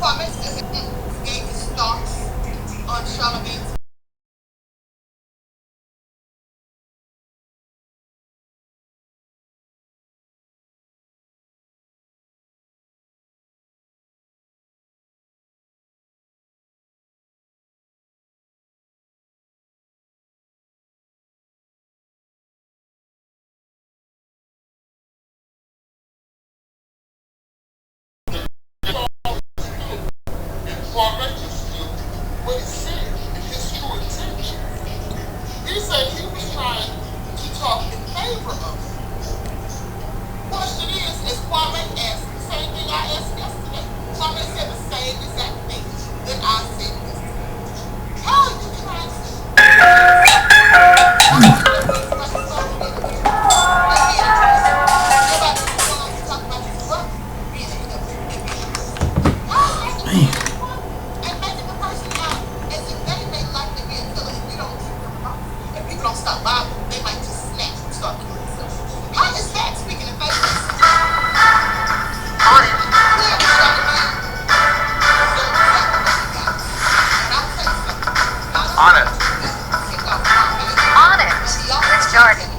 gave his thoughts on Charlemagne's. Kwame just knew what he said, his true intention. He said he was trying to talk in favor of it. Question is Kwame asked the same thing I asked yesterday. Kwame said the same exact thing that I said yesterday. How are you trying don't stop by, they might just snap and start killing themselves. How is that speaking in favor? On it. On it. On it. It's Jordan.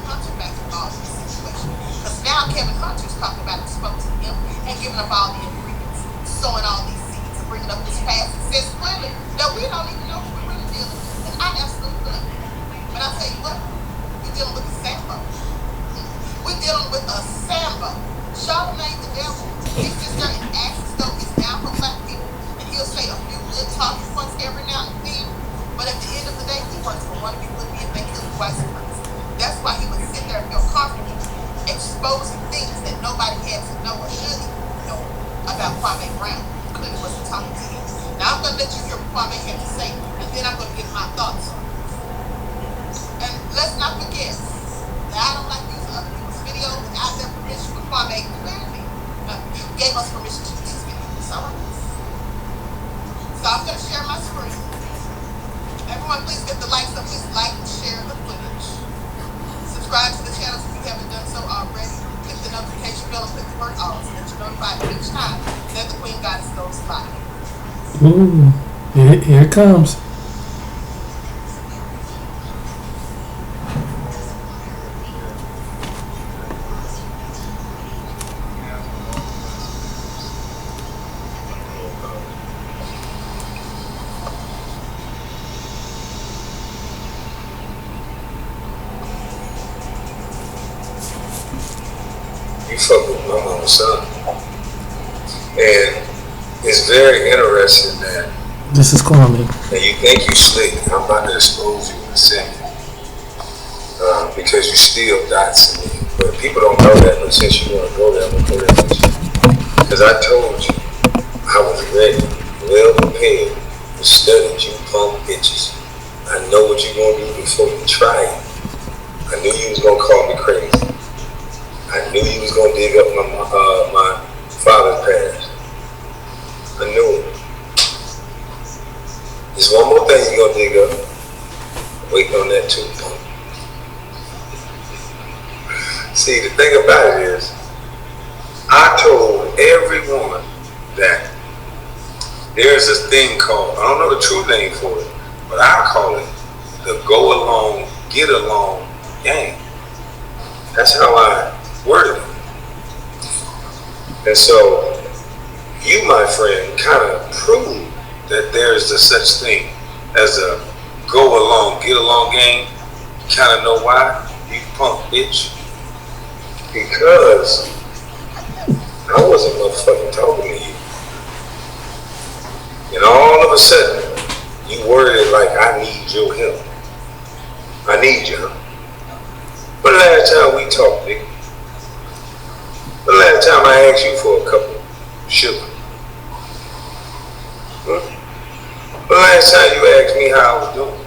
Because now Kevin Hunter's talking about exposing him and giving up all the ingredients, sowing all these seeds and bringing up this past. It says clearly that we don't even know who we're really dealing with. And I absolutely love it. But I'll tell you what, we're dealing with a Sambo. We're dealing with a Sambo. Charlemagne the devil, he sits there and acts as though he's down for black people. And he'll say a few good talking points every now and then. But at the end of the day, he works for one people and they kill the white supremacists. That's why he would sit there and feel comfortable exposing things that nobody had to know or should know about Kwame Brown. Clearly wasn't talking to him. Now I'm going to let you hear what Kwame had to say, and then I'm going to give my thoughts on it. And let's not forget that I don't like using other people's videos without their permission, but Kwame clearly gave us permission to use these videos. All right? So I'm going to share my screen. Everyone, please get the likes up. Please like and share the footage. Subscribe to the channel if you haven't done so already. Click the notification bell and click the word all so that you're notified each time that the Queen Goddess goes live. Ooh, here it comes. You fuck with my mama's son. And it's very interesting that this is Kwame. And you think you slick. I'm about to expose you in a second. Because you still doxing me. But people don't know that, but since you want to go there, I'm going to go there with you. Because I told you I was ready, well prepared, to study you punk bitches. I know what you're going to do before you try it. I knew you was going to call me crazy. I knew you was gonna dig up my father's past. I knew it. There's one more thing you're gonna dig up. Waiting on that too, punk. See, the thing about it is, I told everyone that there's this thing called, I don't know the true name for it, but I call it the go along, get along gang. That's how I worded it. And so you, my friend, kind of proved that there's a such thing as a go along, get along game. You kind of know why, you punk bitch? Because I wasn't motherfucking talking to you. And all of a sudden, you worded it like, I need your help. I need your help. But the last time we talked, nigga, the last time I asked you for a couple of sugar. The last time you asked me how I was doing.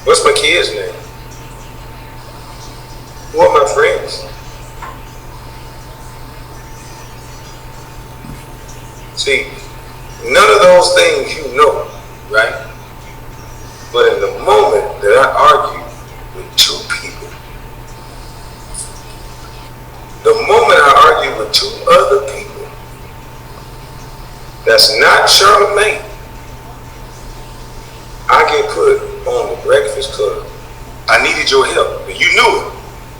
What's my kid's name? Who are my friends? See, none of those things you know, right? But in the moment that I argue with two people, the moment I argue with two other people, Charlamagne, I get put on the Breakfast Club. I needed your help, and you knew it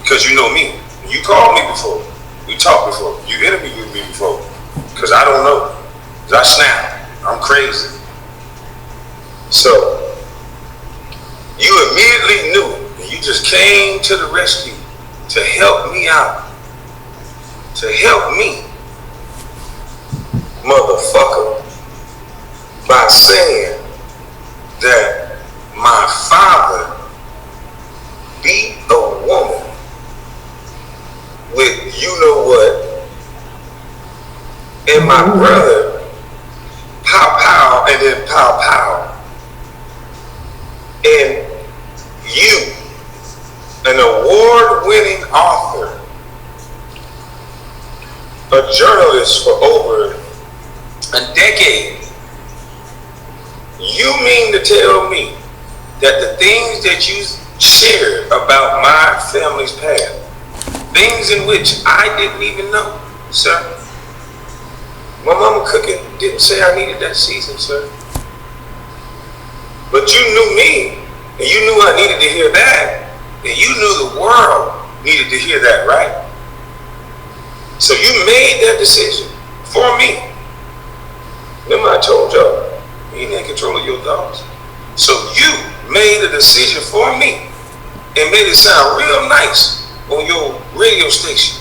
because you know me. You called me before. We talked before. You interviewed me before. Because I don't know. Because I snap. I'm crazy. So, you immediately knew, and you just came to the rescue to help me out. To help me, motherfucker, by saying that my father beat a woman with you know what, and my brother pow pow and then pow pow, and you, an award-winning author, a journalist for over a decade, you mean to tell me that the things that you shared about my family's past, things in which I didn't even know, sir? My mama cooking didn't say I needed that season, sir. But you knew me, and you knew I needed to hear that, and you knew the world needed to hear that, right? So you made that decision for me. Remember I told y'all, you ain't in control of your thoughts. So you made a decision for me and made it sound real nice on your radio station.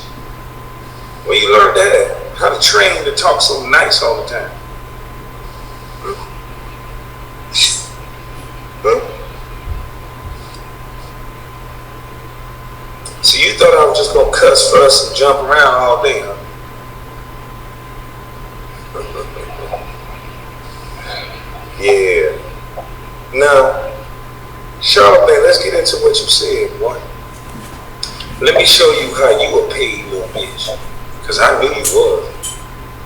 Where you learned that at? How to train to talk so nice all the time. So you thought I was just gonna cuss, fuss, and jump around all day, huh? Yeah. Now, Charlamagne, let's get into what you said, boy. Let me show you how you a paid little bitch. Because I knew you was.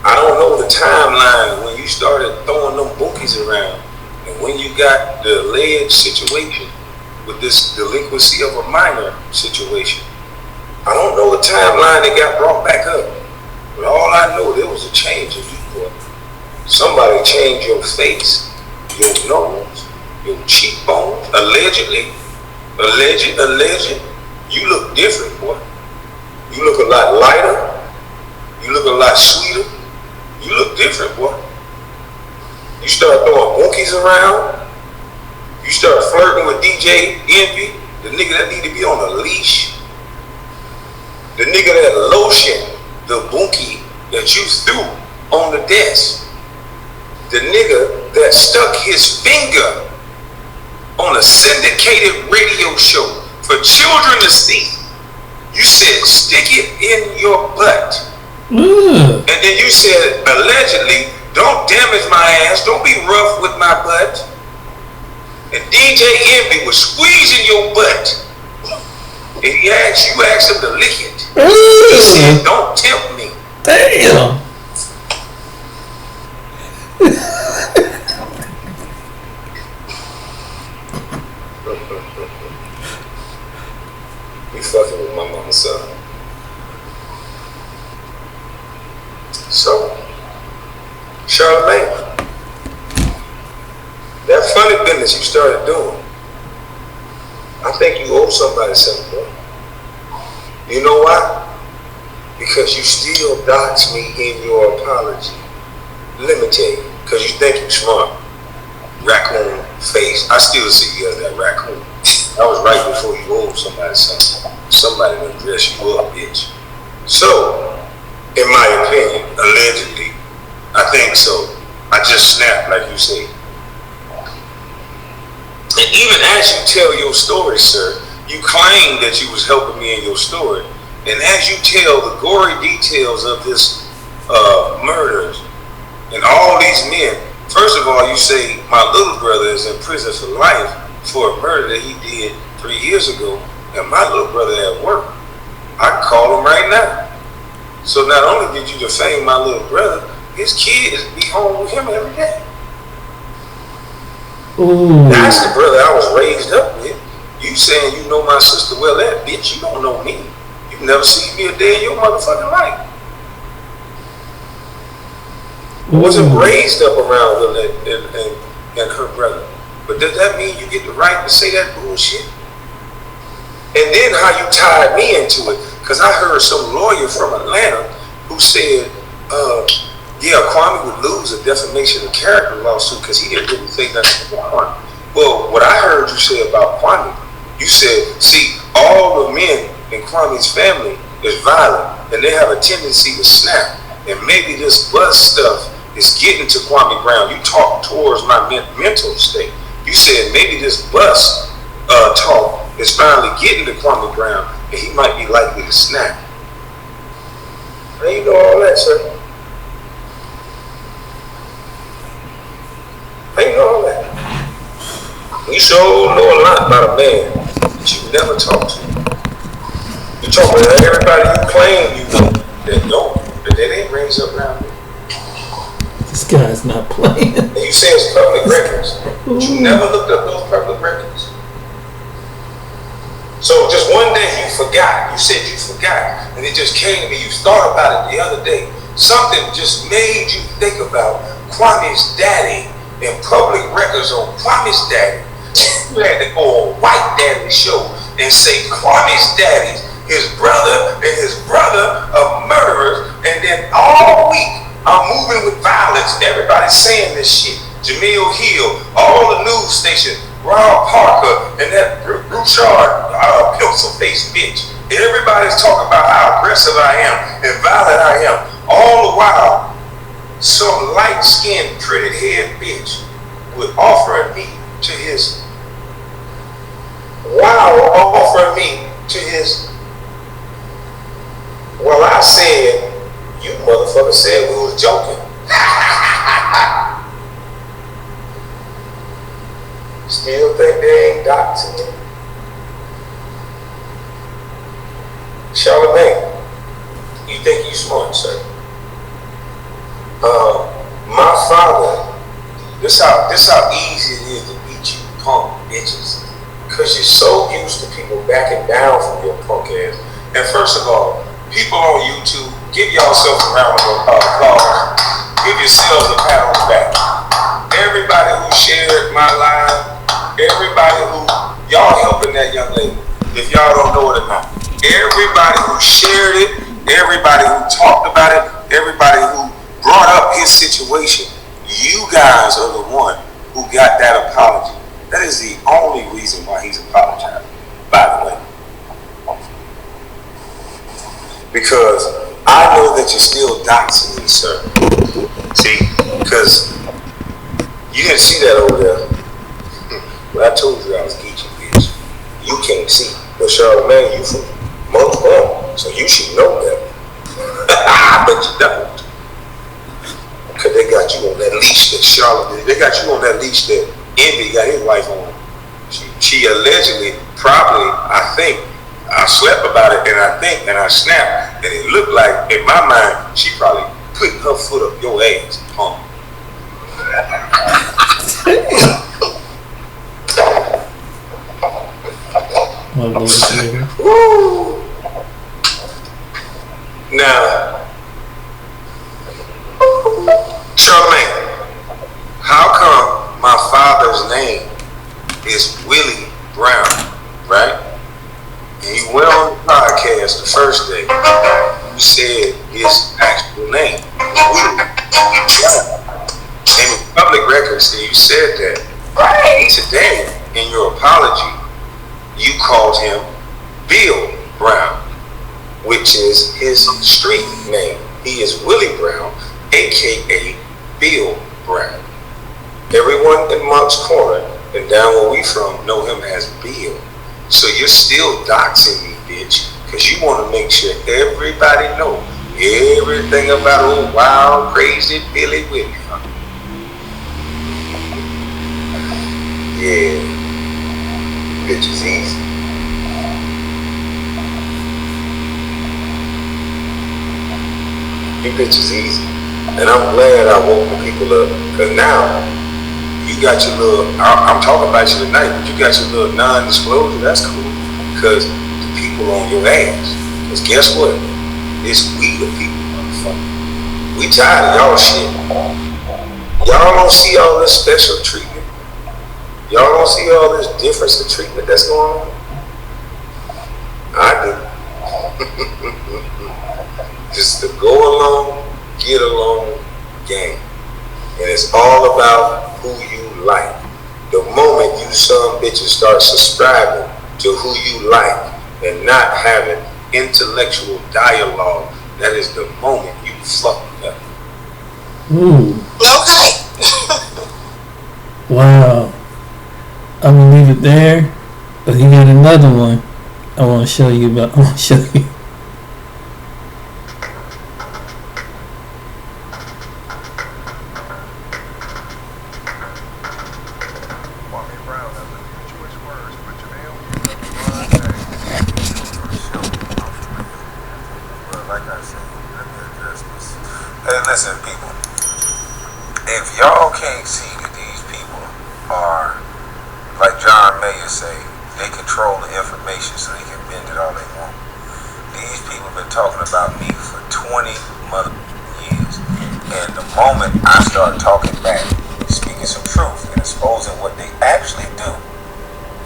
I don't know the timeline when you started throwing them bookies around and when you got the alleged situation with this delinquency of a minor situation. I don't know the timeline that got brought back up. But all I know, there was a change in you, boy. Somebody changed your face, your nose, your cheekbones, allegedly. Alleged. You look different, boy. You look a lot lighter. You look a lot sweeter. You look different, boy. You start throwing monkeys around. You start flirting with DJ Envy, the nigga that need to be on a leash. The nigga that lotion the bunkie that you threw on the desk. The nigga that stuck his finger on a syndicated radio show for children to see. You said, stick it in your butt. And then you said, allegedly, don't damage my ass, don't be rough with my butt. And DJ Envy was squeezing your butt. And you asked him to lick it. He said, don't tempt me. Damn. You fucking with my mama's son. So, Charlamagne, that funny business you started doing, I think you owe somebody something, bro. You know why? Because you still dox me in your apology. Let me tell you, because you think you're smart. Raccoon face. I still see you as that raccoon. That was right before you owed somebody something. Somebody would dress you up, bitch. So, in my opinion, allegedly, I think so. I just snapped, like you say. And even as you tell your story, sir, you claim that you was helping me in your story. And as you tell the gory details of this murders and all these men, first of all, you say my little brother is in prison for life for a murder that he did 3 years ago, and my little brother at work. I can call him right now. So not only did you defame my little brother, his kids be home with him every day. Ooh. That's the brother I was raised up with. You saying you know my sister well, that bitch, you don't know me. You've never seen me a day in your motherfucking life. I wasn't raised up around Will and her brother. But does that mean you get the right to say that bullshit? And then how you tied me into it, because I heard some lawyer from Atlanta who said, yeah, Kwame would lose a defamation of character lawsuit because he didn't really say nothing about Kwame. Well, what I heard you say about Kwame, you said, see, all the men in Kwame's family is violent and they have a tendency to snap. And maybe this buzz stuff is getting to Kwame Brown. You talk towards my mental state. You said maybe this bus talk is finally getting to Kwame Brown and he might be likely to snap. How you know all that, sir? How you know all that? You sure know a lot about a man that you never talk to. You talk about everybody you claim you know that don't, that ain't raised up around here. This guy's not playing. And you say it's public records, but you never looked up those public records. So just one day you forgot. You said you forgot, and it just came to me. You thought about it the other day. Something just made you think about Kwame's daddy and public records on Kwame's daddy. You had to go on White Daddy show and say Kwame's daddy, his brother, and his brother of murderers, and then all week I'm moving with violence. Everybody's saying this shit. Jamil Hill, all the news stations, Rob Parker, and that Bouchard, pencil-faced bitch. Everybody's talking about how aggressive I am and violent I am. All the while, some light-skinned, pretty-haired bitch would offer me to his. Well, I said, you motherfucker said we was joking. Still think they ain't doxing me? Charlamagne, you think you smart, sir? My father, this how easy it is to beat you punk bitches. Because you're so used to people backing down from your punk ass. And first of all, people on YouTube, give yourself a round of applause. Give yourselves a pat on the back. Everybody who shared my live, everybody who, y'all helping that young lady, if y'all don't know it or not. Everybody who shared it, everybody who talked about it, everybody who brought up his situation, you guys are the one who got that apology. That is the only reason why he's apologizing, by the way. Because I know that you're still doxing me, sir. See, because you didn't see that over there. But I told you I was geeky, bitch. You can't see. But Charlamagne, you from Montreal, so you should know that. But you don't. Because they got you on that leash that Charlamagne, they got you on that leash that Envy got his wife on. She allegedly, probably, I think, I slept about it and I snapped, and it looked like, in my mind, she probably put her foot up your ass, punk. Woo. Now, Charlamagne, how come my father's name is Willie Brown, right? And you went on the podcast the first day, you said his actual name was Willie Brown. And in public records, you said that. Right. Today, in your apology, you called him Bill Brown, which is his street name. He is Willie Brown, aka Bill Brown. Everyone in Monk's Corner and down where we from know him as Bill. So you're still doxing me, bitch, because you want to make sure everybody know everything about old wild, crazy Billy Willie. Yeah, bitch is easy. You bitch is easy. And I'm glad I woke the people up, because now you got your little, I'm talking about you tonight, but you got your little non-disclosure. That's cool, because the people on your ass. Because guess what? It's we the people, motherfucker. We tired of y'all shit. Y'all don't see all this special treatment. Y'all don't see all this difference in treatment that's going on. I do. Just the go along, get along game. And it's all about who you like. The moment you some bitches start subscribing to who you like and not having intellectual dialogue, that is the moment you fucked up. Ooh. Okay. Wow. I'm gonna leave it there. But you got another one I want to show you about. I want to show you. Kwame Brown has a few choice words for Jamel. Well, like I said, let me address this. Hey, listen, people. If y'all can't see that these people are, like John Mayer say, they control the information so they can bend it all they want. These people have been talking about me for 20 mother years. And the moment I start talking back, speaking some truth and exposing what they actually do,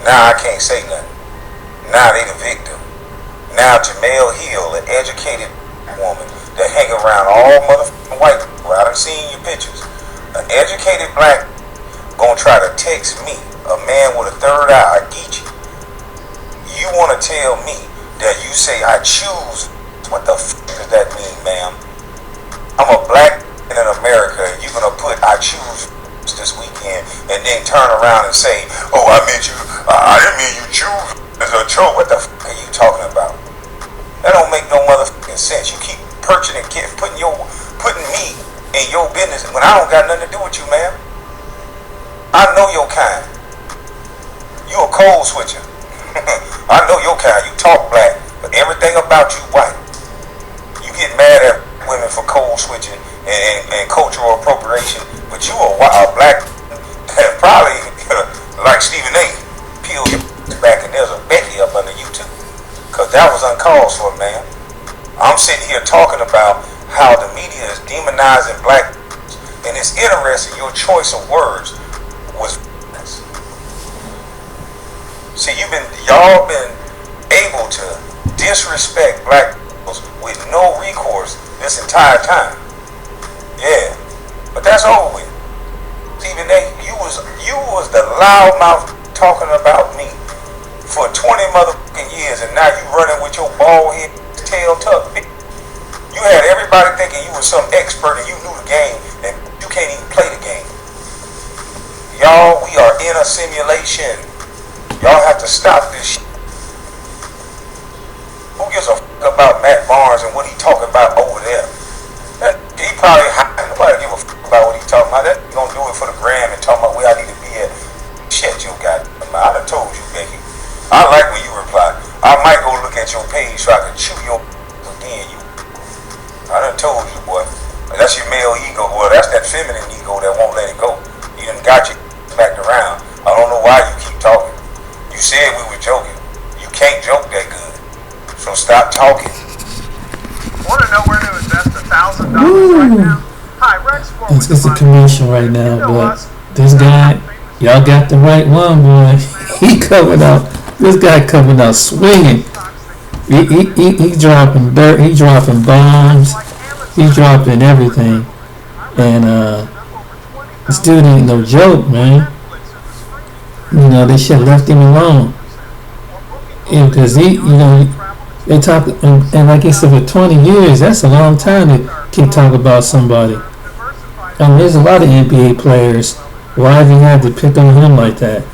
now I can't say nothing. Now they the victim. Now Jamel Hill, an educated woman that hang around all motherfucking white people, I done seen your pictures. An educated black gonna try to text me, a man with a third eye, a geechee. You wanna tell me that you say I choose? What the f does that mean, ma'am? I'm a black man in America and you gonna put I choose this weekend and then turn around and say, oh, I meant you, I didn't mean you choose as a choice. What the f are you talking about? That don't make no motherfucking sense. You keep putting me in your business when I don't got nothing to do with you, ma'am. I know your kind. You a code switcher. I know your kind. You talk black, but everything about you white. You get mad at women for code switching and cultural appropriation, but you a black that probably like Stephen A. Peel your back and there's a Becky up under you too, cause that was uncalled for, man. I'm sitting here talking about how the media is demonizing black, and it's interesting. Your choice of words was. See, y'all been able to disrespect black people with no recourse this entire time. Yeah, but that's over with. Stephen A., you was the loudmouth talking about me for 20 motherfucking years, and now you running with your bald head tail tucked. You had everybody thinking you was some expert and you knew the game, and you can't even play the game. Y'all, we are in a simulation. Y'all have to stop this shit. Who gives a fuck about Matt Barnes and what he talking about over there? He probably high. Nobody give a fuck about what he talking about. That he gonna do it for the gram and talking about where I need to be at. Shit, you got. I done told you, Becky. I like when you reply. I might go look at your page so I can chew your again. I done told you, boy. That's your male ego. Well, that's that feminine ego that won't let it go. You done got your back around. I don't know why you keep talking. You said we were joking. You can't joke that good. So stop talking. Want to know where to invest $1,000 right now? Hi, Rex. It's a commercial right now, but this guy, y'all got the right one, boy. He coming out. This guy coming out swinging. He dropping dirt. He dropping bombs. He dropping everything. And this dude ain't no joke, man. You know, they should have left him alone. Because they talk, and like he said, for 20 years, that's a long time to keep talking about somebody. I mean, there's a lot of NBA players. Why have you had to pick on him like that?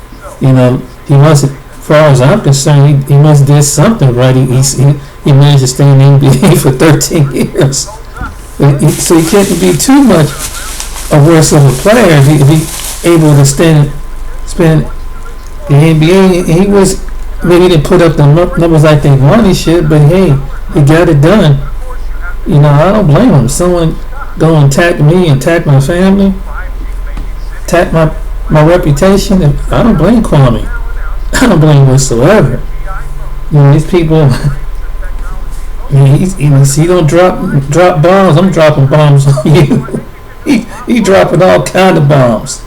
You know, he must, as far as I'm concerned, he must did something right. He managed to stay in the NBA for 13 years. So he can't be too much a worse of a player if he able to spend the NBA. He was, maybe he didn't put up the numbers like they wanted he should, but hey, he got it done. You know, I don't blame him. Someone go and attack me, attack my family, attack my reputation. I don't blame Kwame. I don't blame him whatsoever. You know, these people, Man, he don't drop bombs. I'm dropping bombs on you. he dropping all kind of bombs.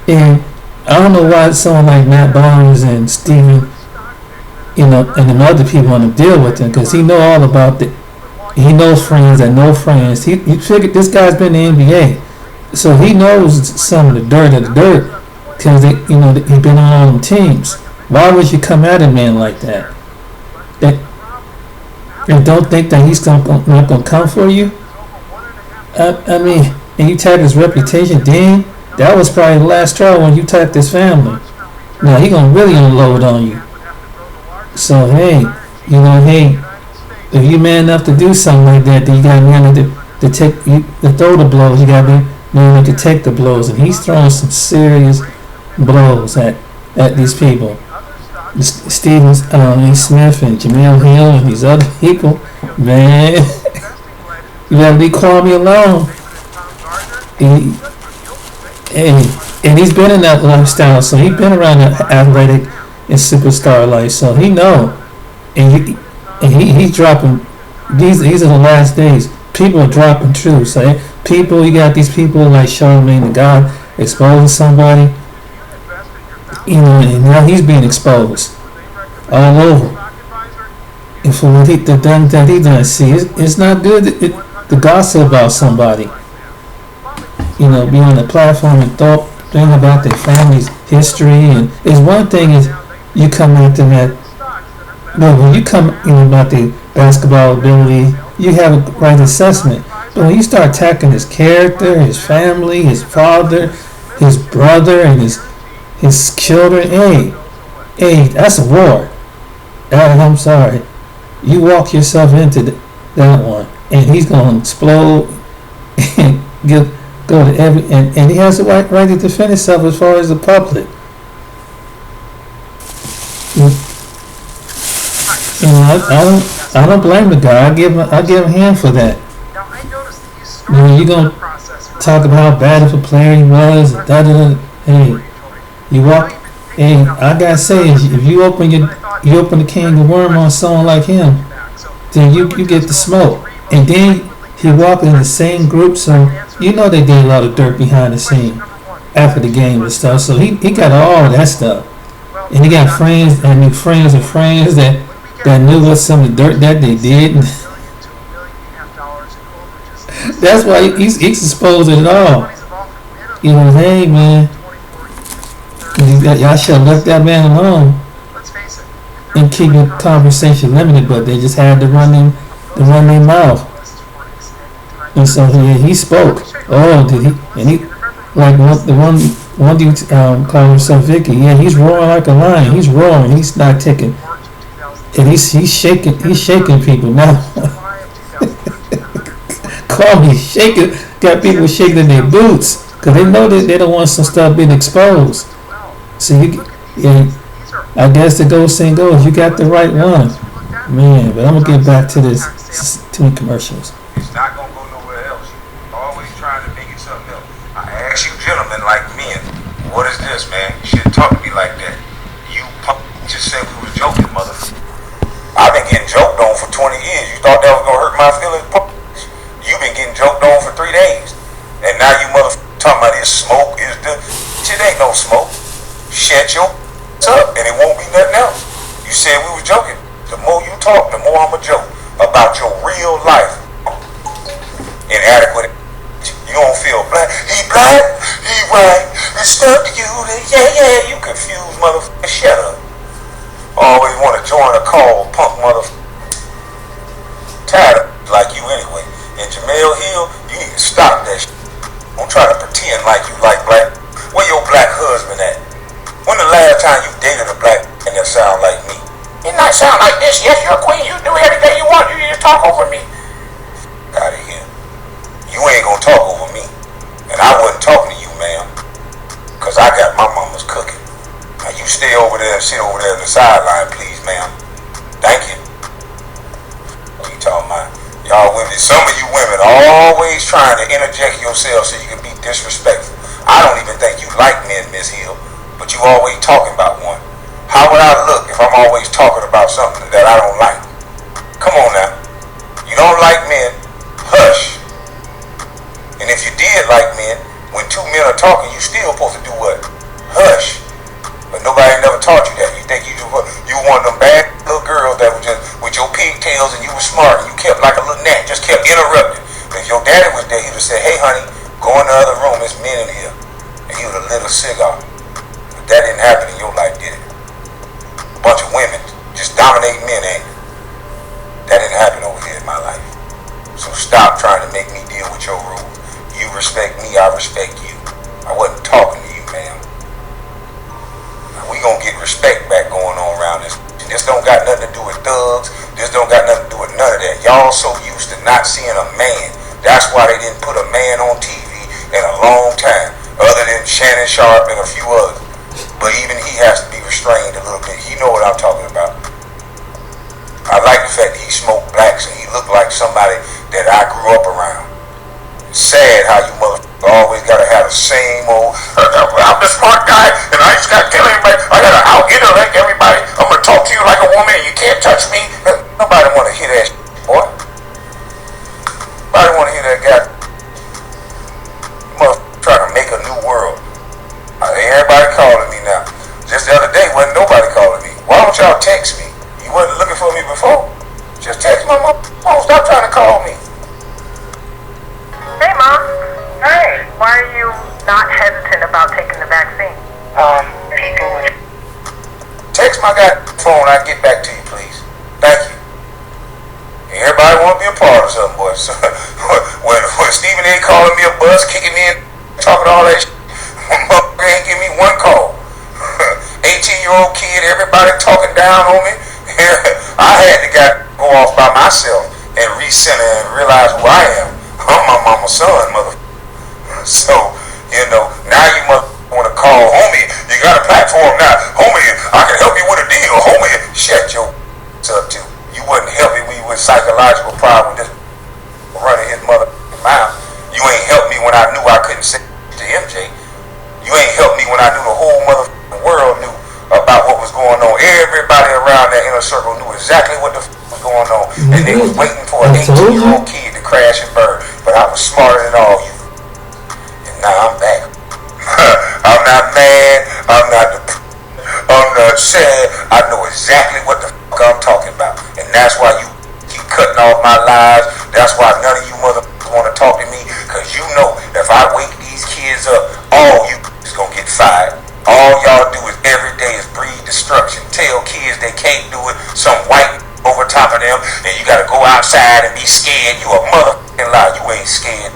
And I don't know why someone like Matt Barnes and Steven, and the other people want to deal with him, because he know all about it. He knows friends that know friends. He figured this guy's been in the NBA, so he knows some of the dirt of the dirt, because he been on all them teams. Why would you come at a man like that? And don't think that he's not gonna come for you? I mean, and you tag his reputation, then that was probably the last straw when you tagged his family. Now he gonna really unload on you. So hey, if you man enough to do something like that, then you got man to throw the blows. You got man to take the blows, and he's throwing some serious blows at these people. Stephen Smith and Jamel Hill and these other people, man, you gotta leave Kwame alone. And he's been in that lifestyle, so he's been around that athletic and superstar life, so he know. And he's dropping. These are the last days. People are dropping truth. So you got these people like Charlamagne the God exposing somebody. And now he's being exposed all over. And for what he done see, it's not good to gossip about somebody. Be on the platform and think about their family's history. And it's one thing is you come at them when you come about the basketball ability, you have a right assessment. But when you start attacking his character, his family, his father, his brother, and his children, hey, that's a war. I'm sorry. You walk yourself into that one, and he's going to explode and go to and he has the right to defend himself as far as the public. I don't blame the guy. I give him a hand for that. You're going to talk about how bad of a player he was, hey, you walk. Hey, I gotta say, if you open the can of worm on someone like him, then you get the smoke. And then he walked in the same group, so they did a lot of dirt behind the scene after the game and stuff. So he got all that stuff, and he got friends and friends of friends that knew what some of the dirt that they did. That's why he's exposed it all. Hey man. Y'all should have left that man alone and keep the conversation limited, but they just had to run their mouth. And so he spoke. Oh, did he? And he like the one dude called himself Vicky. Yeah, he's roaring like a lion. He's roaring. He's not taking. And he's shaking. He's shaking people now. Call me shaking. Got people shaking their boots because they know that they don't want some stuff being exposed. So I guess the goes saying goes. You got the right one, man. But I'm gonna get back to this. Too many commercials. It's not gonna go nowhere else. You're always trying to make it something else. I ask you, gentlemen, like men, what is this, man? You shouldn't talk to me like that. You just said we was joking, motherfucker. I've been getting joked on for 20 years. You thought that was gonna hurt my feelings? You've been getting joked on for 3 days, and now you motherfucker talking about this smoke is the shit. Ain't no smoke. Shut your up and it won't be nothing else. You said we was joking. The more you talk, the more I'm a joke about your real life. Inadequate. You don't feel black. He black, he white. It's stuck to you. Yeah. You confused motherfucker. Shut up. Always want to join a call, punk motherfucker. Tired of like you anyway. And Jamel Hill, you need to stop that shit. Don't try to pretend like you like black. Where your black husband at? When the last time you dated a black man that sound like me? You not sound like this. Yes, you're a queen. You do everything you want. You just talk over me. Out of here. You ain't gonna talk over me. And I wasn't talking to you, ma'am. Cause I got my mama's cooking. Now you stay over there and sit over there on the sideline, please, ma'am. Thank you. What you talking about? Y'all women, some of you women are always trying to interject yourself so you can be disrespectful. I don't even think you like men, Miss Hill. But you always talking about one. How would I look if I'm always talking about something that I don't like? Come on now. You don't like men, hush. And if you did like men, when two men are talking, you still supposed to do what? Hush. But nobody never taught you that. You think you one of them bad little girls that was just with your pigtails and you were smart and you kept like a little gnat, just kept interrupting. If your daddy was there, he would have said, hey honey, go in the other room, there's men in here. And he would have lit a cigar. But that didn't happen in your life, did it? A bunch of women just dominating men, ain't it? That didn't happen over here in my life. So stop trying to make me deal with your rules. You respect me, I respect you. I wasn't talking to you, ma'am. We gonna get respect back going on around this. This don't got nothing to do with thugs. This don't got nothing to do with none of that. Y'all so used to not seeing a man. That's why they didn't put a man on TV in a long time, other than Shannon Sharp and a few others. But even he has to be restrained a little bit. You know what I'm talking about. I like the fact that he smoked blacks and he looked like somebody that I grew up around. It's sad how you motherfuckers always gotta have the same old, I'm the smart guy and I just gotta tell everybody, I gotta out-intellect everybody, I'm gonna talk to you like a woman and you can't touch me. Nobody wanna hear that shit, boy. Nobody wanna hear that guy. Motherfucker trying to make a new world. Everybody calling me now. Just the other day wasn't nobody calling me. Why don't y'all text me? You wasn't looking for me before. Just text my mom. Stop trying to call me. Hey, Mom. Hey, why are you not hesitant about taking the vaccine? Text my phone. I'll get back to you, please. Thank you. Everybody want to be a part of something, boy. So, when Stephen A. calling me a buzz, kicking me in, talking all that shit, motherfucker ain't give me one call. 18-year-old kid, everybody talking down on me. I had to go off by myself and recenter and realize who I am. I'm my mama's son, motherfucker. So, now you want to call homie. You got a platform now. Homie, I can help you with a deal. Homie, shut your up too. You wasn't helping me with psychological problem with this running his motherfucking mouth. You ain't helped me when I knew I couldn't say to MJ. You ain't helped me when I knew the whole motherfucking world knew about what was going on. Everybody around that inner circle knew exactly what the was going on. And they was waiting for an 18-year-old kid to crash and burn. But I was smarter than all you. And now I'm back. I'm not mad. I'm not sad. I know exactly what the fuck I'm talking about. And that's why you keep cutting off my lives. That's why none of you motherfuckers want to talk to me. Because you know if I wake these kids up, all you is going to get fired. All y'all do is every day is breed destruction. Tell kids they can't do it. Some white over top of them. And you got to go outside and be scared. You a motherfucking lie. You ain't scared.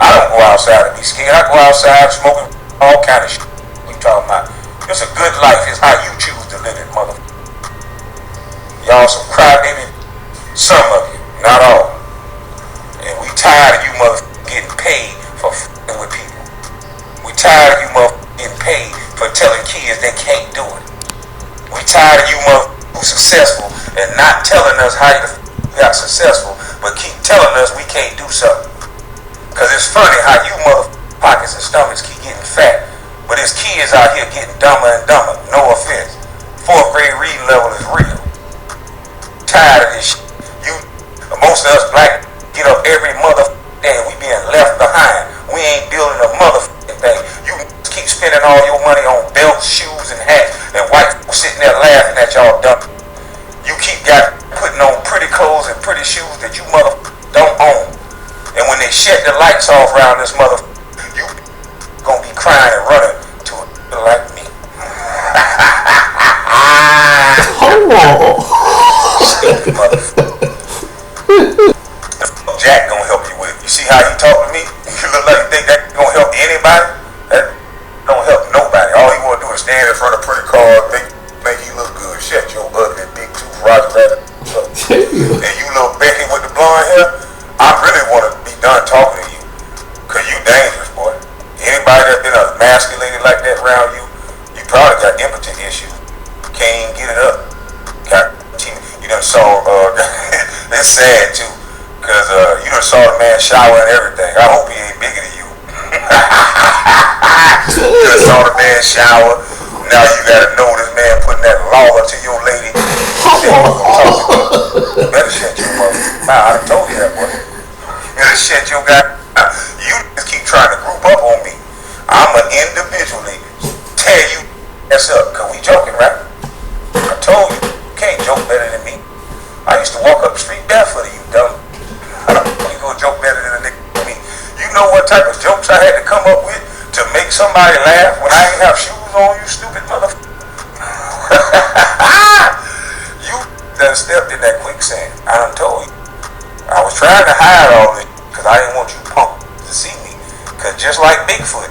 I don't go outside and be scared. I go outside smoking all kind of shit. What you talking about? It's a good life. It's how you choose to live it, motherfucker. Y'all some crybaby. Some of you. Not all. And we tired of you motherfuckers getting paid for f***ing with people. We tired of you motherfuckers getting paid for telling kids they can't do it. We tired of you motherfuckers who successful and not telling us how you got successful, but keep telling us we can't do something. Cause it's funny how you motherfuckers pockets and stomachs keep getting fat, but there's kids out here getting dumber and dumber. No offense. 4th grade reading level is real. Tired of this shit. Most of us black get up every motherfucking day and we being left behind. We ain't building a motherfucking thing. You keep spending all your money on belts, shoes, and hats, and white people sitting there laughing at y'all dumb. You keep putting on pretty clothes and pretty shoes that you motherfuckers don't own. And when they shut the lights off around this motherfucker, you gonna be crying and running to a like me. Jack gonna help you with. You see how he talk to me? You look like you think that gonna help anybody? That don't help nobody. All he wanna do is stand in front of pretty cars, make you look good. Shut your ugly big tooth Roger Rabbit. And you little Becky with the blonde hair, I really wanna be done talking to you. Cause you dangerous, boy. Anybody that's been emasculated like that around you, you probably got impotent issues. Can't even get it up. You done saw, it's sad too, cause you done saw the man shower and everything. I hope he ain't bigger than you. You done saw the man shower. Now you gotta know this man putting that lava to your lady. Better shut your mother. Nah, I told you that, boy. You better shut your guy. You just keep trying to group up on me. I'ma individually tear you ass up. Cause we joking, right? I told you, you can't joke better than me. I used to walk up the street barefoot, you dumb. You gonna joke better than a nigga than me. You know what type of jokes I had to come up with to make somebody laugh when I didn't have shoes on, you stupid motherfucker. You done stepped in that quicksand. I done told you. I was trying to hide all this because I didn't want you punk to see me. Because just like Bigfoot,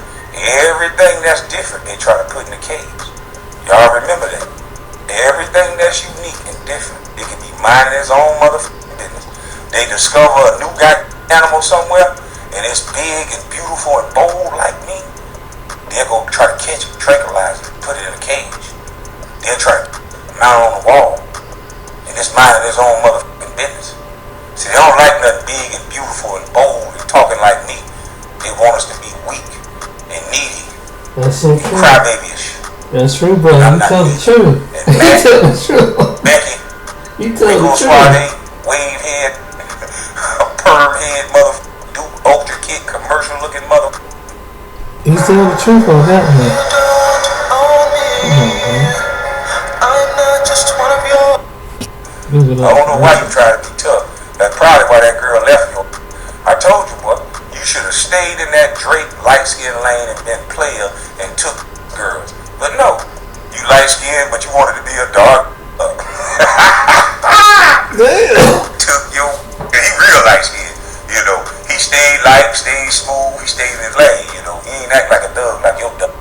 everything that's different they try to put in a cage. Y'all remember that. Everything that's unique and different, it can be minding its own motherfucking business. They discover a new animal somewhere, and it's big and beautiful and bold like me. They'll go try to catch it, tranquilize it, put it in a cage. They'll try to mount it on the wall, and it's minding its own motherfucking business. See, they don't like nothing big and beautiful and bold and talking like me. They want us to be weak and needy. That's so true. Crybaby-ish. That's true, bro. You tell the truth. You tell the truth. Becky. You tell the truth. Suave, wave head, perm head, Duke Ultra Kid, commercial looking mother. You tell the truth on that one. Come on, man. I'm not just one of your. I don't know why you try to be tough. That's probably why that girl left you. I told you, boy, you should have stayed in that Drake light skin lane and been player and took girls. But no, you light skinned, but you wanted to be a dark. Damn. Took you. He real light skinned. You know, he stayed light, stayed smooth, he stayed in his lane. You know, he ain't act like a thug like your dumb.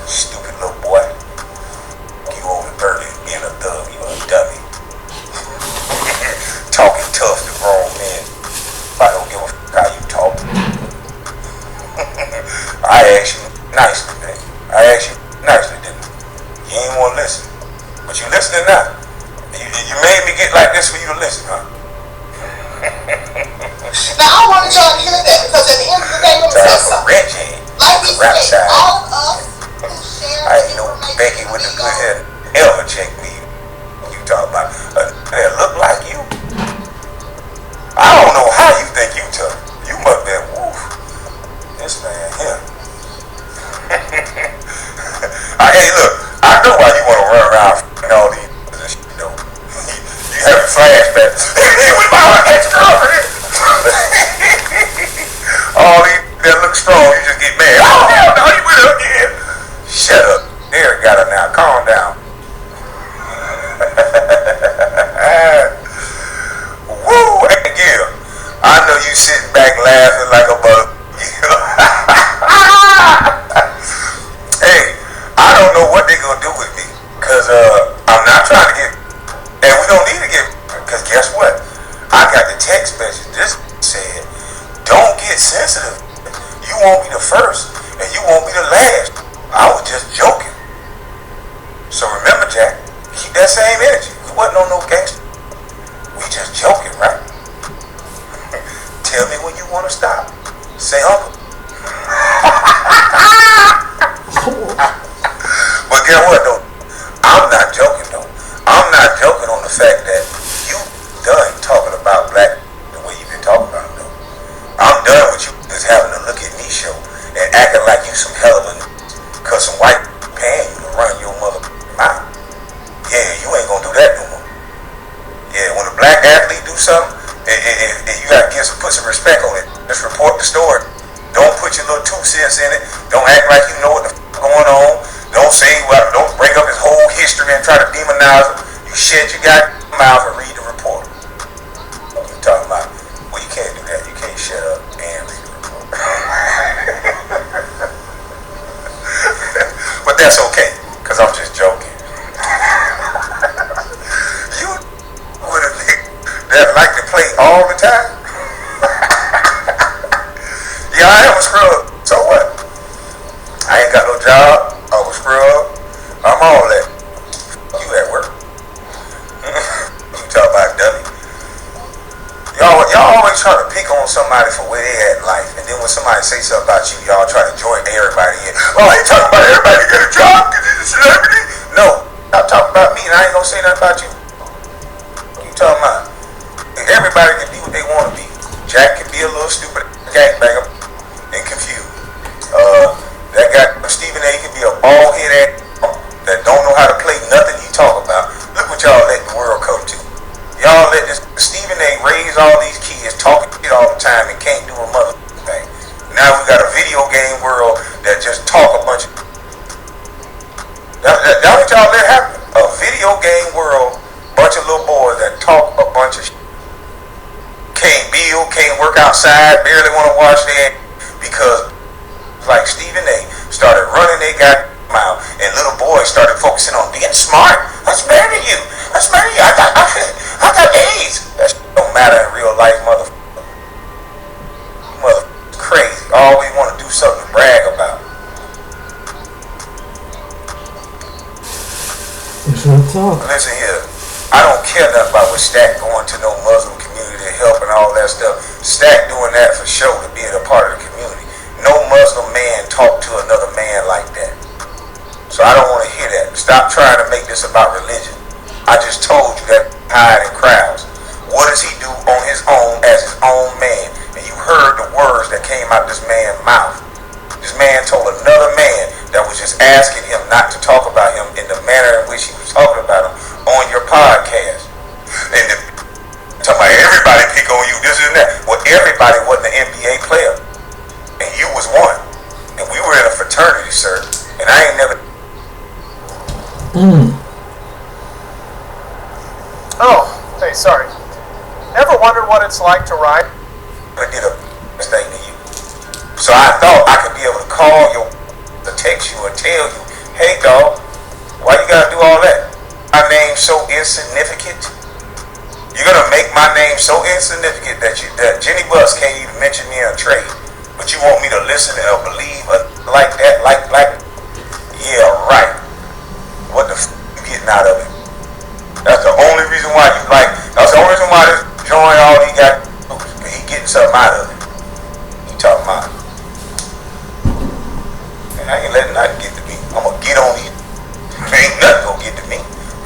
Stupid little boy. You over early being a thug, you a dummy. Talking tough to grown men. I don't give a fuck how you talk. I asked you nicely, man. I asked you nicely, didn't I? You ain't want to listen. But you listening now. You made me get like this for you to listen, huh? Now I wanted y'all to hear that because at the end of the day, let me tell you something. Like we said, all of us who share I ain't know Becky with the good head ever check me. You talking about that look like you? I don't know how you think you tough. You must be woof. This man here. Hey, look, I know why you want to run around and all these and shit, you know. You having flashbacks. With my ex-girlfriend. All these that look strong, you just get mad. Oh, hell no, you with her again. Shut up. Eric got her now. Calm down. Woo, hey, Gil. I know you sitting back laughing like a bug. Hey, I don't know what they gonna do with me. Cause I'm not trying to get, and we don't need to get, cause guess what? I got the text message. This said, don't get sensitive. You won't be the first, and you won't be the last. I was just joking. So remember, Jack, keep that same energy. We wasn't on no gangster. We just joking, right? Tell me when you want to stop. Say uncle. But guess what, though? I'm not joking, though. I'm not joking on the fact that you done talking about black the way you've been talking about it, though. I'm done with you just having a look at me show and acting like you some hell of a cause some white paying you to run your mother mouth. Yeah, you ain't gonna do that no more. Yeah, when a black athlete do something, and you gotta put some respect on it. Just report the story. Don't put your little 2 cents in it. Don't act like you know what the going on. Don't say don't bring up his whole history and try to demonize him. You shut your goddamn mouth and read the report. What you talking about? Well, you can't do that. You can't shut up and read the report. But that's okay, cause I'm just joking. You would have that like to play all the time. Yeah, I am a scrub. So what? I ain't got no job. I'm a scrub. I'm all that. You at work. You talk about dummy. Y'all always try to pick on somebody for where they at in life, and then when somebody say something about you, y'all try to join everybody in. Oh, I ain't talking about everybody to get a job because he's a celebrity. No, I'm talking about me, and I ain't gonna say nothing about you. talking about? Everybody can be what they want to be. Jack can be a little stupid gangbanger and confused. That guy Stephen A can be a bald head that don't know how to play nothing he talk about. Look what y'all let the world come to. Y'all let this Stephen A raise all these kids talking shit all the time and can't do a mother thing. Now we got a video game world that just talk a bunch of. That what y'all let happen? A video game world, bunch of little boys that talk a bunch of shit. Can't build, can't work outside, barely want to wash their because like Stephen A started running their goddamn mouth and little boys started focusing on being smart. Let's marry you. Let's marry you. I got AIDS. That shit don't matter in real life, motherfucker. Motherfucker's crazy. Always want to do something to brag about. Listen here. I don't care nothing about what Stack going to no Muslim community to help and all that stuff. Stack doing that for show to be a part of the community. No Muslim man talk to another man like that. So I don't want to hear that. Stop trying to make this about religion. I just told you that hide in crowds. What does he do on his own as his own man? And you heard the words that came out of this man's mouth. This man told another man that was just asking him not to talk about him in the manner in which he was talking about him on your podcast. And talking about everybody pick on you, this and that. Well, everybody wasn't an NBA player. And you was one. And we were in a fraternity, sir. And I ain't never... Oh, hey, sorry. Ever wondered what it's like to ride? I did a thing to you. So I thought I could be able to call you, to text you, or tell you, hey, dog, why you gotta do all that? My name's so insignificant. You're gonna make my name so insignificant that Jenny Buss can't even mention me in a trade. But you want me to listen or believe like that, like, yeah, right. What the f*** you getting out of it? That's the only reason why you like, that's the only reason why this joint all he got, he getting something out of it. He talking about, man, I ain't letting nothing get to me. I'm gonna get on these, ain't nothing gonna get to me.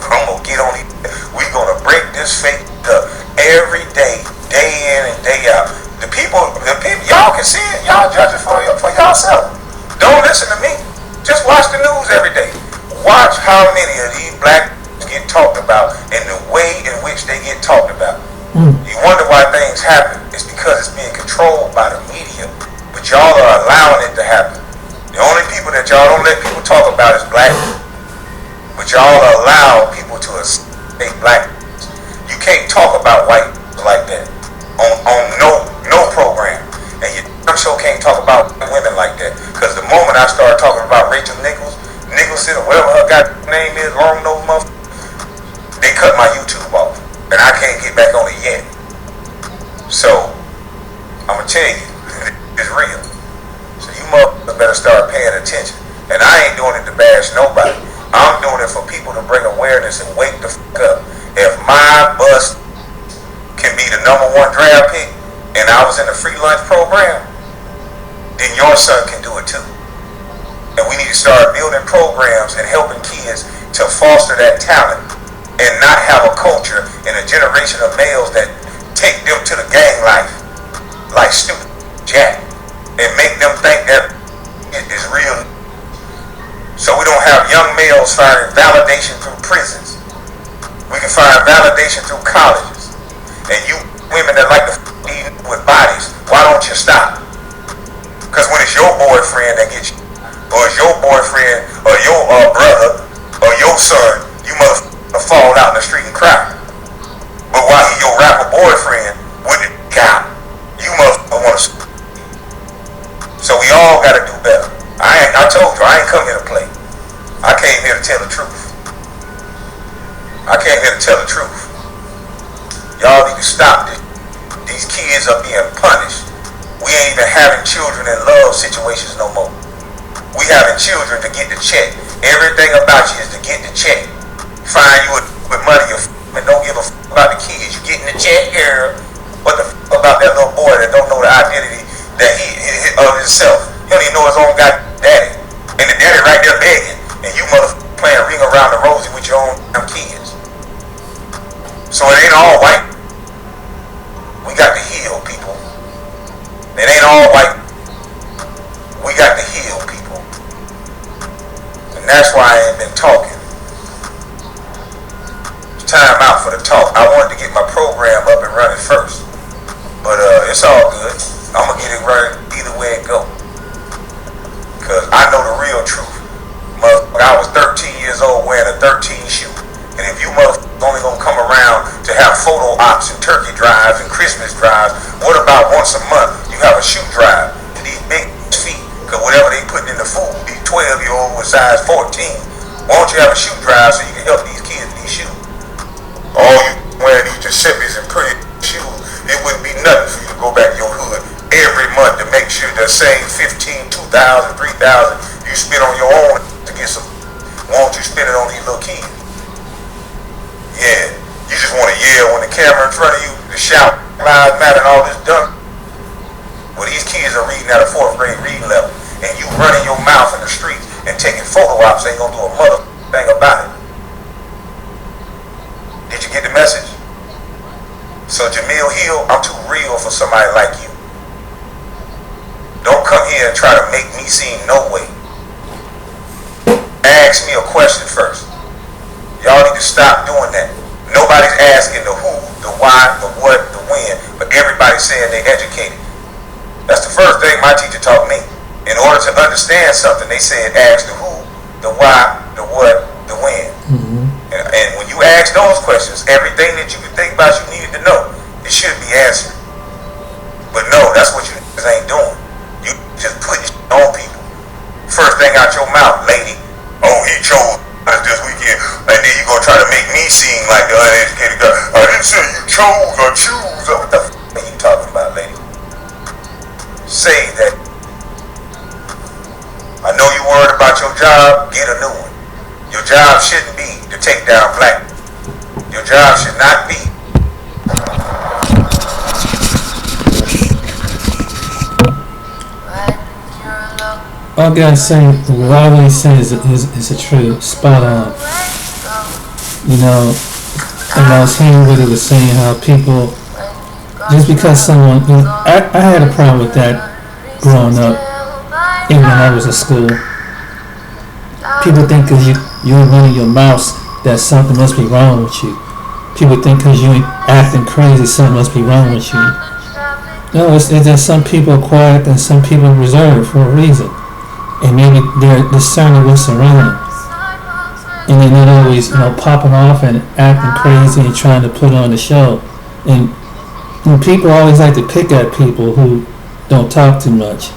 I'm gonna get on these, we gonna break this fake up every day, day in and day out. The people, y'all can see it. Y'all judge it for yourself. Don't listen to me. Just watch the news every day. Watch how many of these black get talked about and the way in which they get talked about. You wonder why things happen. It's because it's being controlled by the media. But y'all are allowing it to happen. The only people that y'all don't let people talk about is black. But y'all allow people to say black. You can't talk about white like that on no program. And you sure can't talk about women like that. Because the moment I start talking about Rachel Nicholson or whatever her goddamn name is, long nose motherfucker, they cut my YouTube off. And I can't get back on it yet. So, I'm going to tell you, it's real. So you motherfuckers better start paying attention. And I ain't doing it to bash nobody. I'm doing it for people to bring awareness and wake the fuck up. If my bus can be the #1 draft pick and I was in the free lunch program, then your son can do it too. And we need to start building programs and helping kids to foster that talent and not have a culture and a generation of males that take them to the gang life like stupid Jack and make them think that it is real. So we don't have young males finding validation through prisons. We can find validation through colleges. And you women that like to eat with bodies, why don't you stop? Because when it's your boyfriend that gets you, or it's your boyfriend, or your brother, or your son, you motherfucker fall out in the street and cry. But while he your rapper boyfriend, with the cow, you motherfucker want to. So we all got to do better. I told you, I ain't come here to play. I came here to tell the truth. I came here to tell the truth. Y'all need to stop this. These kids are being punished. We ain't even having children in love situations no more. We having children to get the check. Everything about you is to get the check. Find you with money and don't give a f about the kids. You getting the check here. What the f about that little boy that don't know the identity that he of himself? He don't even know his own goddamn daddy. And the daddy right there begging. And you motherfucker playing ring around the rosy with your own damn kids. So it ain't ain't all white. We got to heal people. It ain't all white. We got to heal people. And that's why I ain't been talking. It's time out for the talk. I wanted to get my program up and running first. But it's all good. I'm going to get it running either way it go. Because I know the real truth. I was 13 years old wearing a 13 shoe. And if you motherfuckers only going to come around to have photo ops and turkey drives and Christmas drives, what about once a month you have a shoe drive? And these big feet, because whatever they put in the food, these 12-year-olds with size 14, why don't you have a shoe drive so you can help these kids in these shoes? All you wearing these Giuseppe's and pretty shoes, it wouldn't be nothing for you to go back to your hood every month to make sure the same 15, 2,000, 3,000 you spend on your own to get some. Why don't you spend it on these little kids? Yeah, you just want to yell when the camera in front of you, to shout, lives matter and all this done. Well, these kids are reading at a 4th grade reading level, and you running your mouth in the streets and taking photo ops ain't gonna do a mother thing about it. Did you get the message? So Jamil Hill, I'm too real for somebody like you. Don't come here and try to make me seem no way. Ask me a question first. Y'all need to stop doing that. Nobody's asking the who, the why, the what, the when, but everybody's saying they're educated. That's the first thing my teacher taught me. In order to understand something, they said ask the who, the why, the what, the when. Mm-hmm. And when you ask those questions, everything that you could think about you needed to know, it should be answered. But no, that's what you ain't doing. You just putting shit on people. First thing out your mouth, lady, oh, he chose us this weekend, and then you gonna try to make me seem like the uneducated girl. I didn't say you chose or choose. What the f*** are you talking about, lady? Say that. I know you worried about your job, get a new one. Your job shouldn't be to take down black. Your job should not be. All I gotta say, what he says is a true, spot on. You know, and I was hearing what he was saying, how people, just because someone, you know, I had a problem with that growing up, even when I was in school. People think because you're running your mouth that something must be wrong with you. People think because you ain't acting crazy, something must be wrong with you. No, it's that some people are quiet and some people are reserved for a reason. And maybe they're discerning what's around them. And they're not always, you know, popping off and acting crazy and trying to put on a show. And people always like to pick at people who don't talk too much.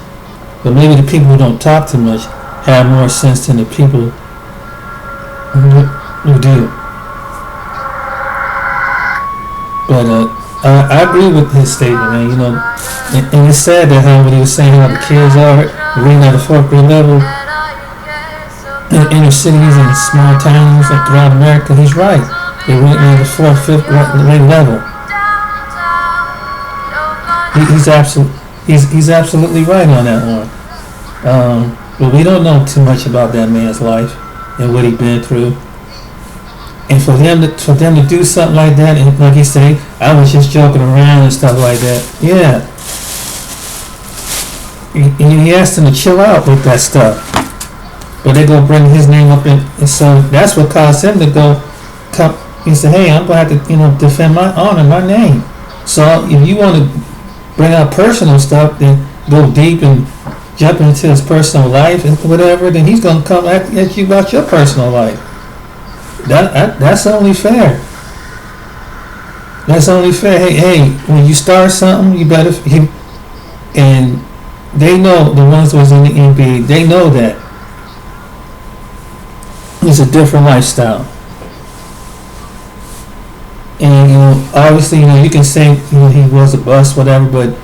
But maybe the people who don't talk too much have more sense than the people who do. But I agree with his statement, man. You know, and it's sad that how when he was saying how the kids are reading at the 4th grade level in inner cities and small towns throughout America, he's right. They're reading at the 4th, 5th grade level. He's absolutely right on that one. But we don't know too much about that man's life and what he's been through. And for them to do something like that, and like he said, I was just joking around and stuff like that. Yeah. He asked them to chill out with that stuff. But they're going to bring his name up, and so that's what caused him to come. He said, hey, I'm going to have to, you know, defend my honor, my name. So if you want to bring out personal stuff, then go deep and jump into his personal life and whatever, then he's going to come at you about your personal life. That's only fair. That's only fair. Hey, when you start something, you better. And they know, the ones that was in the NBA, they know that it's a different lifestyle. And you know, obviously, you know, you can say, you know, he was a bust, whatever, but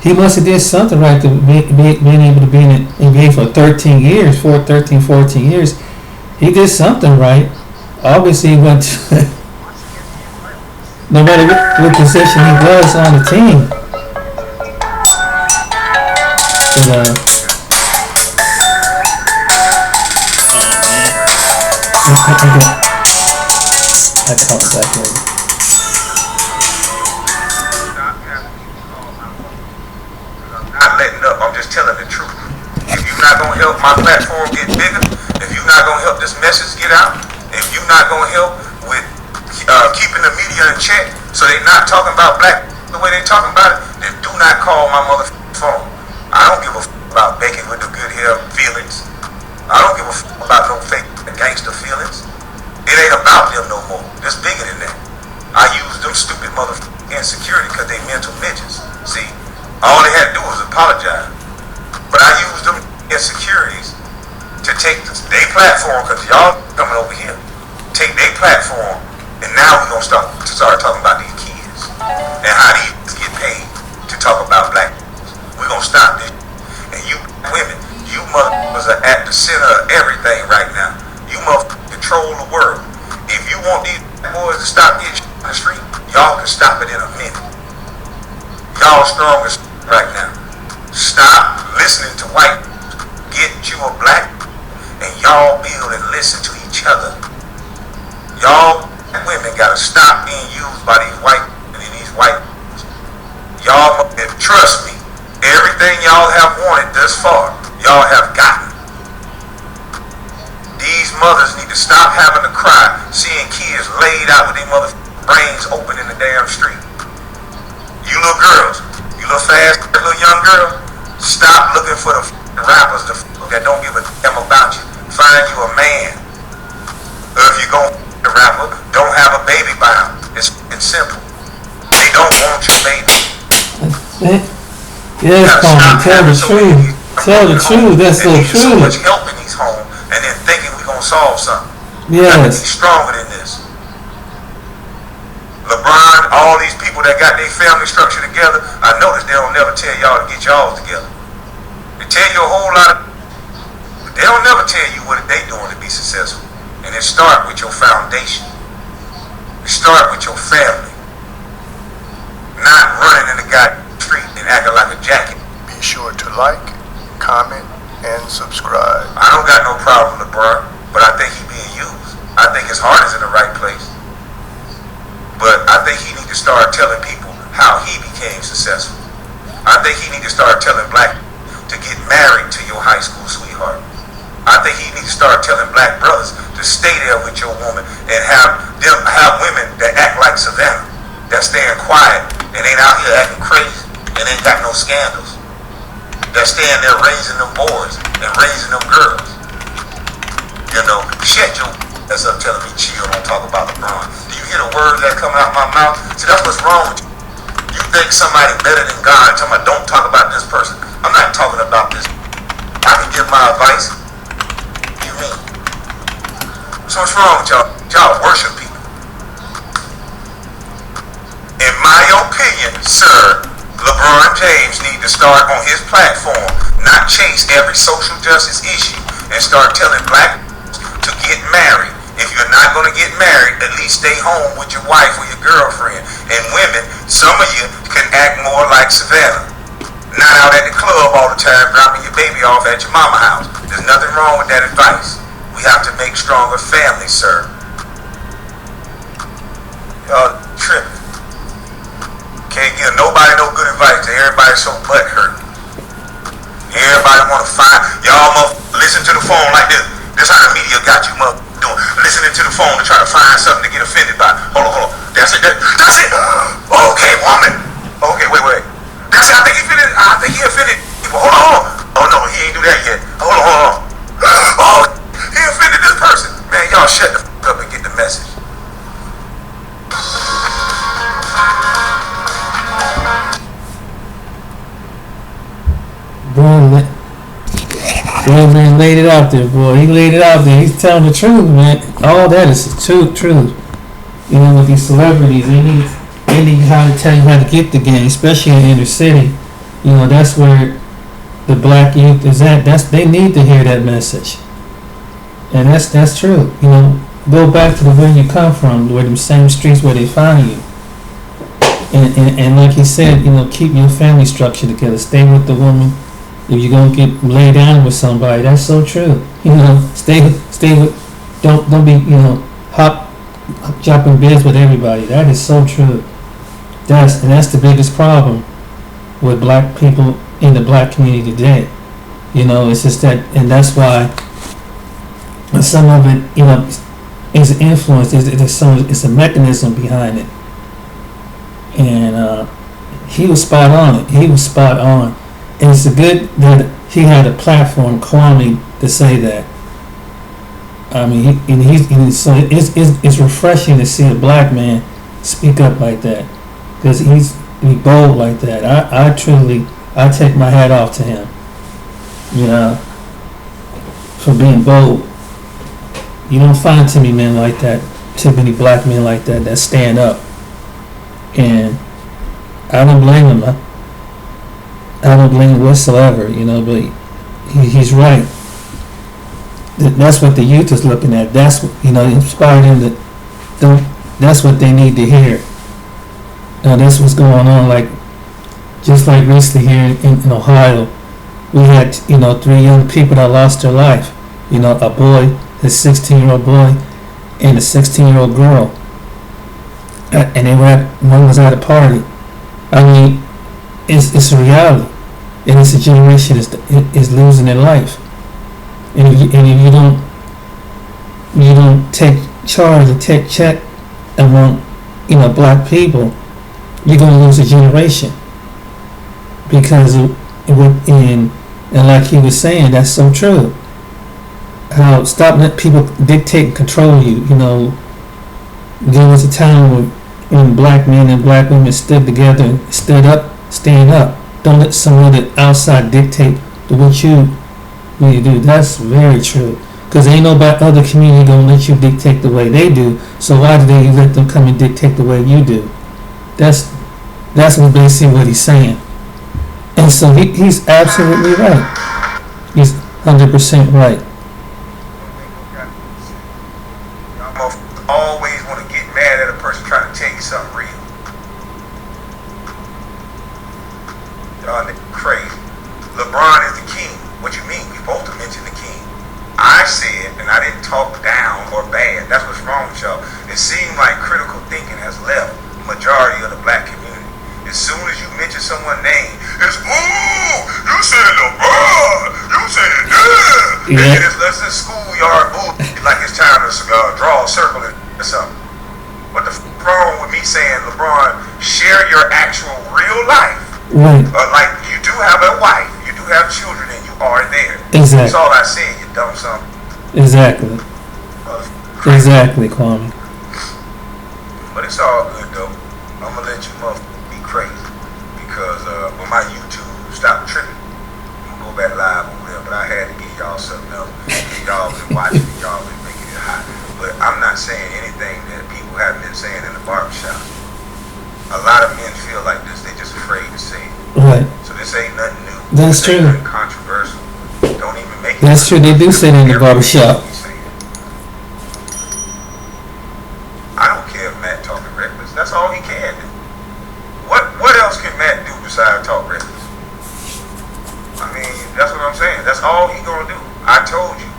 he must have did something right to being able to be in the NBA for 13 years, 14 years. He did something right. Obviously, he went to no matter what position he was on the team. But, I call it back later. help my platform get bigger, if you're not gonna help this message get out, if you're not gonna help with keeping the media in check, so they're not talking about black the way they talking about it, then do not call my motherfucking phone. I don't give a about Becky with the good hair feelings. I don't give a about no fake gangster feelings. It ain't about them no more. It's bigger than that. I use them stupid motherfucking insecurity because they mental midgets. See, all they had to do was apologize. But I use them insecurities to take their platform, because y'all coming over here, take their platform, and now we're going to start talking about these kids and how these get paid to talk about black people. We're going to stop this. And you women, you motherfuckers are at the center of everything right now. You motherfuckers control the world. If you want these boys to stop getting shit on the street, y'all can stop it in a minute. Y'all strong as right now. Stop listening to white. Get you a black, and y'all build and listen to each other. Y'all women gotta stop being used by these white and these white. Y'all, trust me, everything y'all have wanted thus far, y'all have gotten. These mothers need to stop having to cry seeing kids laid out with their mother brains open in the damn street. You little girls, you little fast, little young girl, stop looking for the rappers that don't give a damn about you. Find you a man. Or if you go the rapper, don't have a baby by him. It's simple. They don't want your baby. Yes, Kwame, tell the truth. Tell the truth. That's so true. So much help in these homes, and then thinking we're gonna solve something. Yes. Be stronger than this. LeBron, all these people that got their family structure together, I notice they don't never tell y'all to get y'all together. They tell you a whole lot of, but they don't never tell you what they doing to be successful. And it start with your foundation. It start with your family. Not running in the goddamn street and acting like a jacket. Be sure to like, comment, and subscribe. I don't got no problem with LeBron, but I think he being used. I think his heart is in the right place. But I think he need to start telling people how he became successful. I think he need to start telling black people to get married to your high school sweetheart. I think he need to start telling black brothers to stay there with your woman and have women that act like Savannah, that staying quiet and ain't out here acting crazy and ain't got no scandals, that staying there raising them boys and raising them girls. You know, shut your ass up telling me chill, don't talk about LeBron. Do you hear the words that come out my mouth? See, that's what's wrong with you. You think somebody better than God, talking about don't talk about this person. I'm not talking about this. I can give my advice. You mean? So what's wrong with y'all? Y'all worship people. In my opinion, sir, LeBron James need to start on his platform, not chase every social justice issue, and start telling black to get married. If you're not going to get married, at least stay home with your wife or your girlfriend. And women, some of you can act more like Savannah. Not out at the club all the time, dropping your baby off at your mama house. There's nothing wrong with that advice. We have to make stronger families, sir. Y'all tripping. Can't give nobody no good advice. Everybody so butthurt. Everybody want to find. Y'all listen to the phone like this. This how the media got you doing. Listening to the phone to try to find something to get offended by. Hold on. That's it. That's it. Okay, woman. Okay, wait. That's it. I think he offended people. Hold on. Oh no, he ain't do that yet. Hold on. Oh, he offended this person. Man, y'all shut the f up and get the message. Boy, man, laid it out there, boy. He laid it out there. He's telling the truth, man. All that is the truth. You know, with these celebrities, they need how to tell you how to get the game, especially in the inner city. You know, that's where the black youth is at. They need to hear that message, and that's true. You know, go back to where you come from, where them same streets where they find you, and like he said, you know, keep your family structure together. Stay with the woman. If you're gonna get laid down with somebody, that's so true. You know, stay with. Don't be, you know, jumping beds with everybody. That is so true. That's the biggest problem with black people in the black community today. You know, it's just that, and that's why some of it, you know, is influence. It's a mechanism behind it, and he was spot on. He was spot on, and it's good that he had a platform, Kwame, to say that. I mean, so it's refreshing to see a black man speak up like that, because he's bold like that. I truly take my hat off to him, you know, for being bold. You don't find too many men like that, too many black men like that stand up, and I don't blame him. I don't blame him whatsoever, you know. But he's right. That's what the youth is looking at. That's what, you know, inspire them to. That's what they need to hear. Now that's what's going on. Like, just like recently here in Ohio, we had, you know, 3 young people that lost their life. You know, a boy, a 16-year-old boy, and a 16-year-old girl, and one was at a party. I mean, it's a reality, and it's a generation is losing their life. And if you don't take charge and take check among, you know, black people, you're going to lose a generation. Because and like he was saying, that's so true. How stop letting people dictate and control you. You know, there was a time when black men and black women stood together and stand up. Don't let someone outside dictate what you do. That's very true. Because ain't nobody other community gonna let you dictate the way they do. So why do they let them come and dictate the way you do? That's what basically what he's saying. And so he's absolutely right. He's 100% right. Y'all always want to get mad at a person trying to tell you something real. Y'all niggas crazy. LeBron is the king. What you mean? We both mentioned the king. I said, and I didn't talk down or bad. That's what's wrong with y'all. It seemed like critical thinking has left the majority of the black community. As soon as you mention someone's name, it's, ooh, you said LeBron, you said that. Yeah. And then it's a schoolyard boo, like it's time to draw a circle or something. What the wrong with me saying, LeBron, share your actual real life. Right. Like, you do have a wife, you do have children, and you are there. Exactly. That's all I said, you dumb son. Exactly. Exactly, Kwame. But it's all good, though. I'm going to let you motherfuckers be crazy. Because when my YouTube stopped tripping, I'm going to go back live over there. But I had to give y'all something else. Y'all been watching it, y'all been making it hot. But I'm not saying anything that people haven't been saying in the barbershop. A lot of men feel like this, they just afraid to say it. Right. So this ain't nothing new. That's this true. Ain't nothing controversial. Don't even make it. That's true. They do say it in the barbershop. I don't care if Matt talking reckless. That's all he can do. What else can Matt do besides talk reckless? I mean, that's what I'm saying. That's all he gonna do. I told you,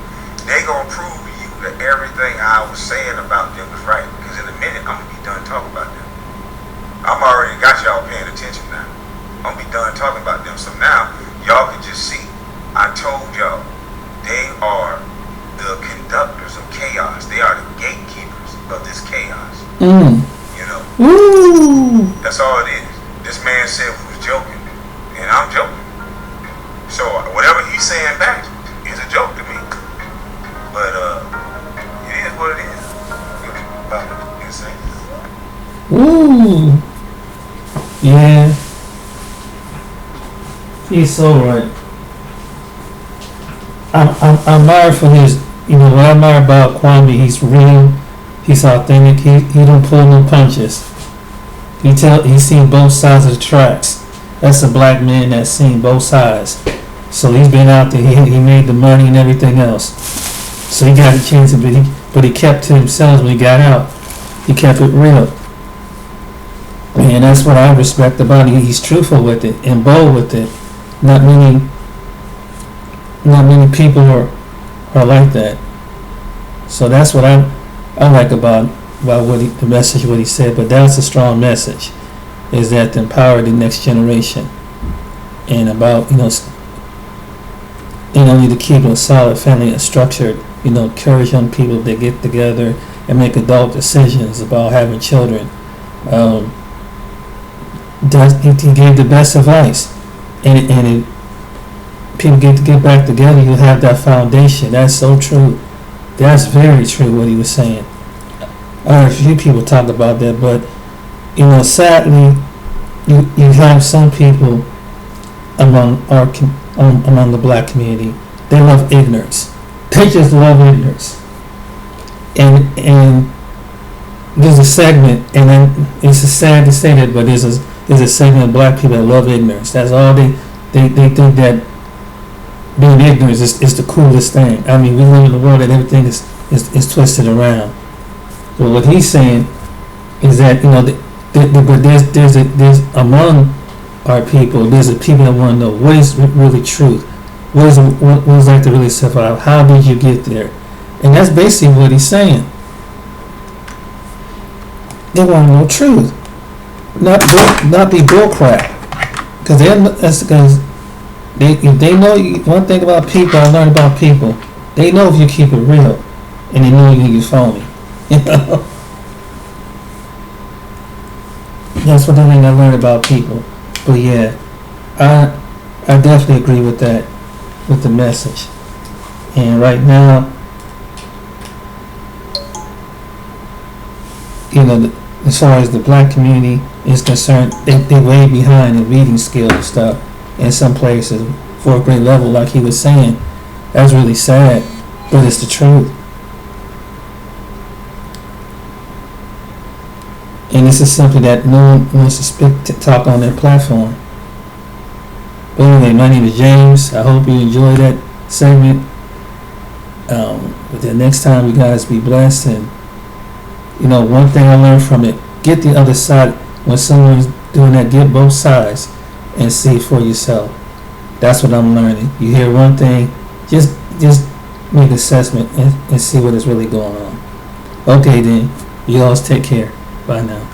they gonna prove to you that everything I was saying about them was right. Because in a minute, I'm gonna be done talking about them. I'm already got y'all paying attention now. I'm gonna be done talking about them. So now, y'all can just see. I told y'all, they are the conductors of chaos. They are the gatekeepers of this chaos. You know? Ooh. That's all it is. This man said we was joking, and I'm joking. So whatever he's saying back is a joke to me. But it is what it is. About what he's saying. Ooh. Yeah. He's so right. I admire for his, you know, what I admire about Kwame, he's real, he's authentic, he don't pull no punches. He's seen both sides of the tracks. That's a black man that's seen both sides. So he's been out there, he made the money and everything else. So he got a chance, but he kept to himself when he got out. He kept it real. And that's what I respect about him. He's truthful with it and bold with it. Not many people are like that. So that's what I like about the message, what he said. But that's a strong message, is that to empower the next generation, and about, you know, need to keep a solid family and structured. Encourage young people to get together and make adult decisions about having children. He gave the best advice, and people get to get back together. You have that foundation. That's so true. That's very true what he was saying. I heard a few people talk about that, but sadly, you have some people among the black community. They love ignorance. They just love ignorance. And there's a segment, and then it's sad to say that, but there's a segment of black people that love ignorance. That's all they think that being ignorant is the coolest thing. I mean, we live in a world that everything is twisted around. So what he's saying is that but there's among our people, there's a people that want to know what is really truth. What is like to really survive? How did you get there? And that's basically what he's saying. They want to know truth, not be bullcrap. Because they know one thing about people. I learned about people. They know if you keep it real, and they know you phony. That's one thing I learned about people. But yeah, I definitely agree with that, with the message. And right now, as far as the black community is concerned, they way behind in reading skills and stuff in some places, 4th grade level, like he was saying. That's really sad, but it's the truth. And this is something that no one wants to talk on their platform. But anyway, my name is James. I hope you enjoyed that segment. But the next time, you guys be blessed. And one thing I learned from it: get the other side. When someone's doing that, get both sides and see for yourself. That's what I'm learning. You hear one thing, just make an assessment and see what is really going on. Okay, then. You all take care. Bye now.